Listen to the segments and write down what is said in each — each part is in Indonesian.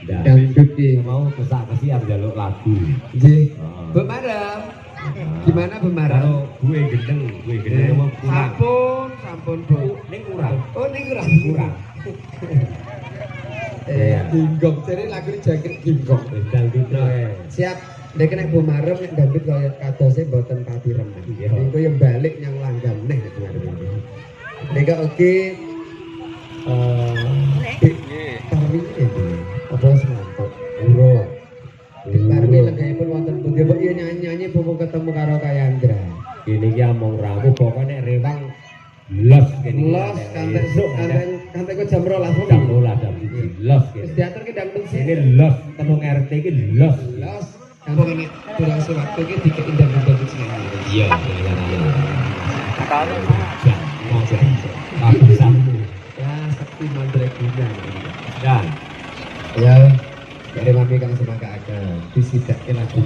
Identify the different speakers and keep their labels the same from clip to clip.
Speaker 1: Dangdut ki
Speaker 2: mau kesak-kesik arep njaluk lagu.
Speaker 1: nggih Bu Marem gimana Bu Marem
Speaker 2: Karo gue gendeng mau kurang.
Speaker 1: sampun Bu
Speaker 2: Ning kurang.
Speaker 1: oh ini kurang
Speaker 2: Iya.
Speaker 1: Ginggong jadi lagu ini jangkrik ginggong
Speaker 2: Wis dangdut ae.
Speaker 1: siap nek nek Bu Marem nek dangdut kaya kadose mboten pati remen
Speaker 2: Iya.
Speaker 1: niku yang balik yang langgam neh Bu Marem nek oke Parwi apa semantuk uro Parwi lengaipun wonten pundi kok iya nyanyi-nyanyi mumpung ketemu karo Kayandra
Speaker 2: Kene iki among rawu pokoke nek rewang los kene.
Speaker 1: los kantek kok jam 12
Speaker 2: jam 12 jam 1 los
Speaker 1: wis
Speaker 2: kene.
Speaker 1: diaturke dangdut
Speaker 2: Ini
Speaker 1: sini
Speaker 2: los tenung RT iki los.
Speaker 1: los kantek ini tulang sewaktu iki dikek dangdut sini
Speaker 2: Iya, iya. Karo jam ngajak. Kabisanmu.
Speaker 1: ya sakti mandraguna
Speaker 2: Dan
Speaker 1: ya dari mami kang semoga akan disidake lagu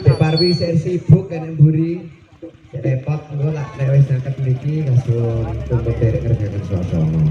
Speaker 1: Dek Parwi saya sibuk kan mburi repot engko lak nek wis ngangkat mriki langsung tumpet derek ngerjakan suasana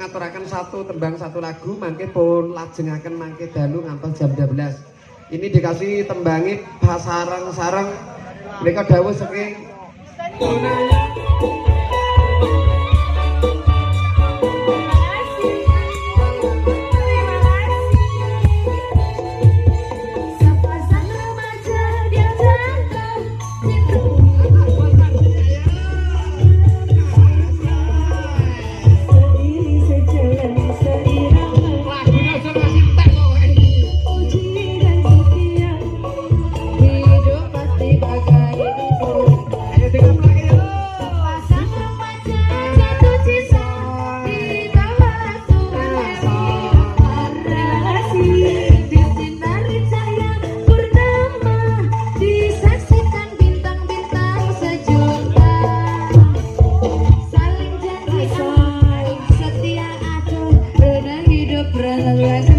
Speaker 1: ngaturaken satu tembang satu lagu mangke pun lajengaken mangke dalu ngantos jam 12. Ini dikasih tembangi pasareng-sareng mereka dawuh saking
Speaker 3: Setia aduh, berenang hidup berenang